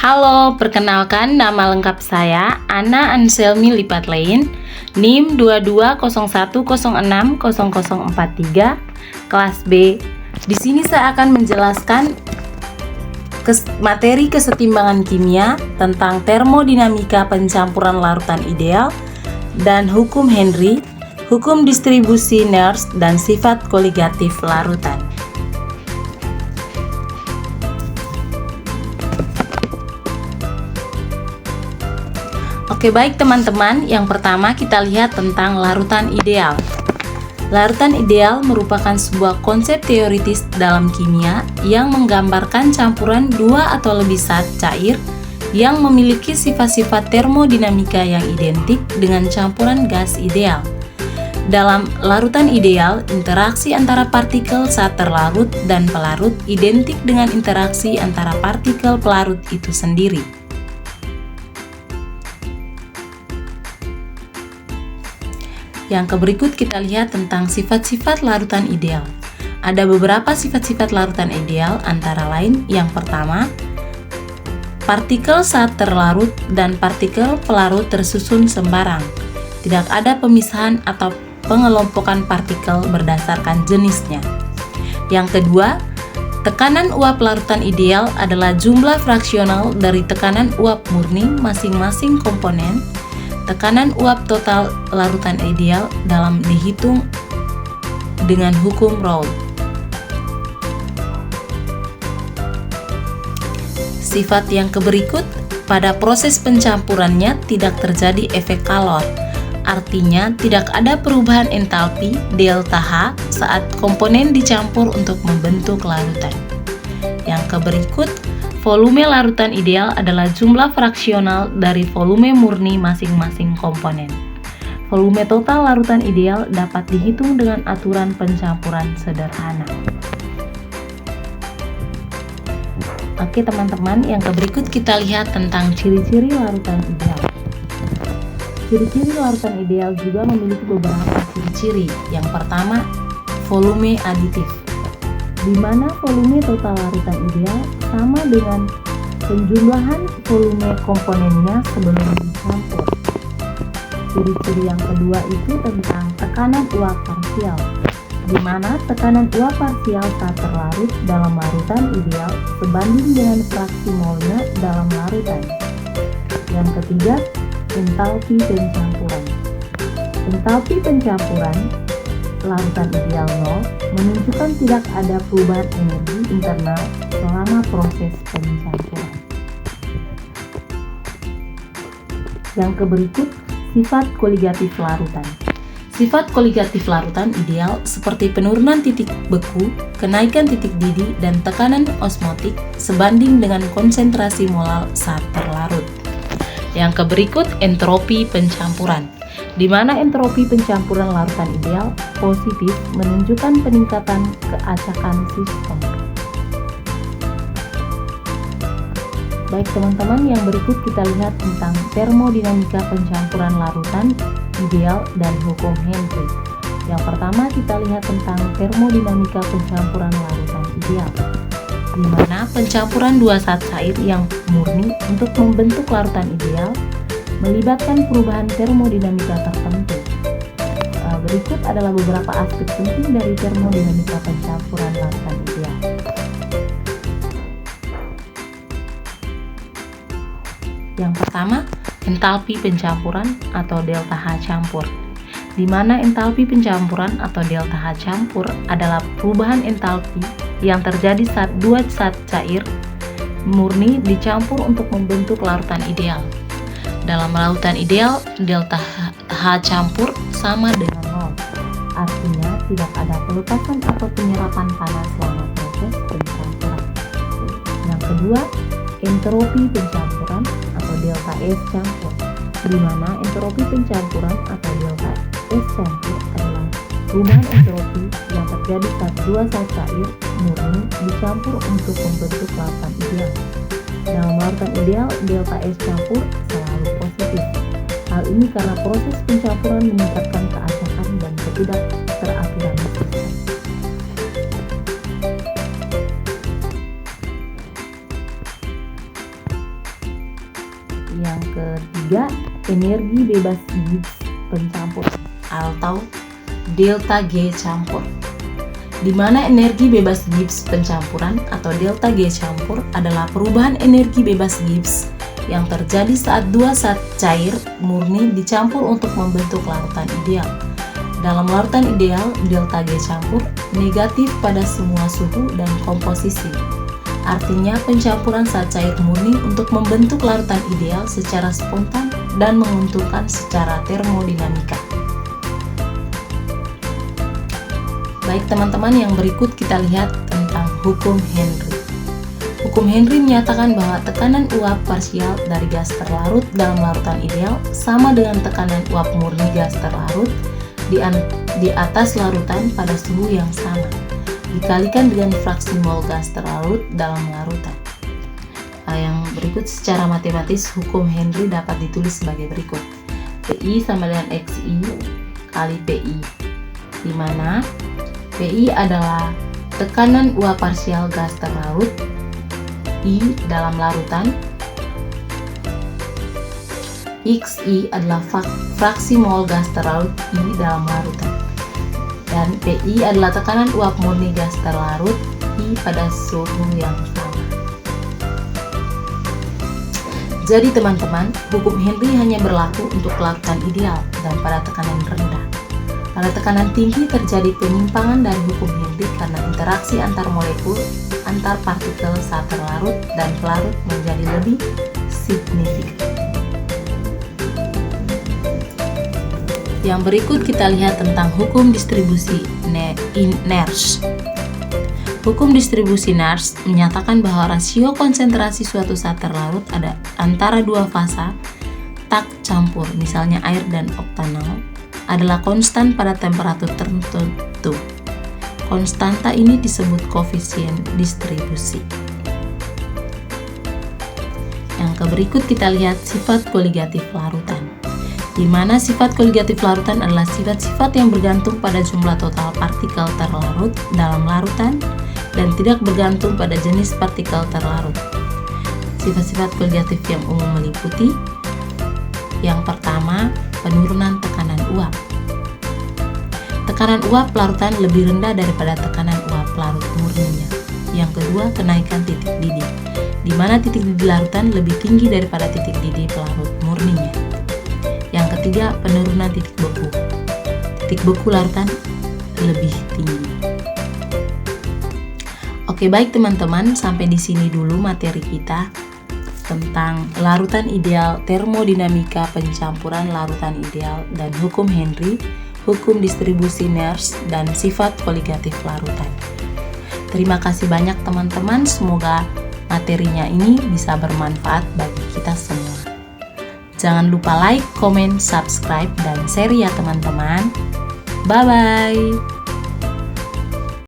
Halo, perkenalkan nama lengkap saya Ana Anselmi Lipatlein, NIM 2201060043, kelas B. Di sini saya akan menjelaskan materi kesetimbangan kimia tentang termodinamika pencampuran larutan ideal dan hukum Henry, hukum distribusi Nernst, dan sifat koligatif larutan. Oke, baik teman-teman, yang pertama kita lihat tentang larutan ideal. Larutan ideal merupakan sebuah konsep teoritis dalam kimia yang menggambarkan campuran dua atau lebih zat cair yang memiliki sifat-sifat termodinamika yang identik dengan campuran gas ideal. Dalam larutan ideal, interaksi antara partikel saat terlarut dan pelarut identik dengan interaksi antara partikel pelarut itu sendiri. Yang berikut kita lihat tentang sifat-sifat larutan ideal. Ada beberapa sifat-sifat larutan ideal, antara lain yang pertama, partikel saat terlarut dan partikel pelarut tersusun sembarang. Tidak ada pemisahan atau pengelompokan partikel berdasarkan jenisnya. Yang kedua, tekanan uap larutan ideal adalah jumlah fraksional dari tekanan uap murni masing-masing komponen. Tekanan uap total larutan ideal dalam dihitung dengan hukum Raoult. Sifat yang berikut, pada proses pencampurannya tidak terjadi efek kalor. Artinya tidak ada perubahan entalpi delta H saat komponen dicampur untuk membentuk larutan. Yang berikut, volume larutan ideal adalah jumlah fraksional dari volume murni masing-masing komponen. Volume total larutan ideal dapat dihitung dengan aturan pencampuran sederhana. Oke teman-teman, yang berikut kita lihat tentang ciri-ciri larutan ideal. Ciri-ciri larutan ideal juga memiliki beberapa ciri-ciri. Yang pertama, volume aditif, di mana volume total larutan ideal sama dengan penjumlahan volume komponennya sebelum dicampur. Ciri-ciri yang kedua itu tentang tekanan uap parsial, di mana tekanan uap parsial saat terlarut dalam larutan ideal sebanding dengan fraksi molnya dalam larutan. Yang ketiga, entalpi pencampuran. Entalpi pencampuran larutan ideal 0 menunjukkan tidak ada perubahan energi internal selama proses pencampuran. Yang berikut, sifat koligatif larutan. Sifat koligatif larutan ideal seperti penurunan titik beku, kenaikan titik didih, dan tekanan osmotik sebanding dengan konsentrasi molal saat terlarut. Yang berikut, entropi pencampuran, di mana entropi pencampuran larutan ideal positif menunjukkan peningkatan keacakan sistem. Baik teman-teman, yang berikut kita lihat tentang termodinamika pencampuran larutan ideal dan hukum Henry. Yang pertama kita lihat tentang termodinamika pencampuran larutan ideal, di mana pencampuran dua zat cair yang murni untuk membentuk larutan ideal melibatkan perubahan termodinamika tertentu. Berikut adalah beberapa aspek penting dari termodinamika pencampuran larutan ideal. Yang pertama, entalpi pencampuran atau delta H campur, di mana entalpi pencampuran atau delta H campur adalah perubahan entalpi yang terjadi saat dua zat cair murni dicampur untuk membentuk larutan ideal. Dalam larutan ideal, delta H campur sama dengan 0. Artinya tidak ada pelepasan atau penyerapan panas selama proses pencampuran. Yang kedua, entropi pencampuran atau delta S campur, di mana entropi pencampuran atau delta S campur adalah perubahan entropi yang terjadi saat dua zat cair murni dicampur untuk membentuk larutan ideal. Dalam larutan ideal, delta S campur selalu positif. Hal ini karena proses pencampuran meningkatkan keacakan dan ketidakteraturan sistem. Yang ketiga, energi bebas Gibbs pencampur atau delta G campur. Di mana energi bebas Gibbs pencampuran atau delta G campur adalah perubahan energi bebas Gibbs yang terjadi saat dua zat cair murni dicampur untuk membentuk larutan ideal. Dalam larutan ideal, delta G campur negatif pada semua suhu dan komposisi. Artinya pencampuran zat cair murni untuk membentuk larutan ideal secara spontan dan menguntungkan secara termodinamika. Baik teman-teman, yang berikut kita lihat tentang hukum Henry. Hukum Henry menyatakan bahwa tekanan uap parsial dari gas terlarut dalam larutan ideal sama dengan tekanan uap murni gas terlarut di atas larutan pada suhu yang sama, dikalikan dengan fraksi mol gas terlarut dalam larutan. Yang berikut secara matematis hukum Henry dapat ditulis sebagai berikut. PI sama dengan XI kali PI, di mana PI adalah tekanan uap parsial gas terlarut I dalam larutan, XI adalah fraksi mol gas terlarut I dalam larutan, dan PI adalah tekanan uap murni gas terlarut I pada suhu yang sama. Jadi teman-teman, hukum Henry hanya berlaku untuk larutan ideal dan pada tekanan rendah. Pada tekanan tinggi terjadi penyimpangan dari hukum Henry karena interaksi antar molekul, antar partikel saat terlarut dan pelarut menjadi lebih signifikan. Yang berikut kita lihat tentang hukum distribusi Nernst. Hukum distribusi Nernst menyatakan bahwa rasio konsentrasi suatu zat terlarut ada antara dua fasa tak campur, misalnya air dan oktanol, adalah konstan pada temperatur tertentu. Konstanta ini disebut koefisien distribusi. Yang berikut kita lihat sifat koligatif larutan, di mana sifat koligatif larutan adalah sifat-sifat yang bergantung pada jumlah total partikel terlarut dalam larutan dan tidak bergantung pada jenis partikel terlarut. Sifat-sifat koligatif yang umum meliputi: yang pertama, penurunan tekanan uap. Tekanan uap larutan lebih rendah daripada tekanan uap larut murninya. Yang kedua, kenaikan titik didih, di mana titik didih larutan lebih tinggi daripada titik didih pelarut murninya. Yang ketiga, penurunan titik beku. Titik beku larutan lebih tinggi. Oke, baik teman-teman, sampai di sini dulu materi kita tentang larutan ideal, termodinamika pencampuran larutan ideal, dan hukum Henry, hukum distribusi Nernst, dan sifat koligatif larutan. Terima kasih banyak teman-teman, semoga materinya ini bisa bermanfaat bagi kita semua. Jangan lupa like, comment, subscribe, dan share ya teman-teman. Bye-bye.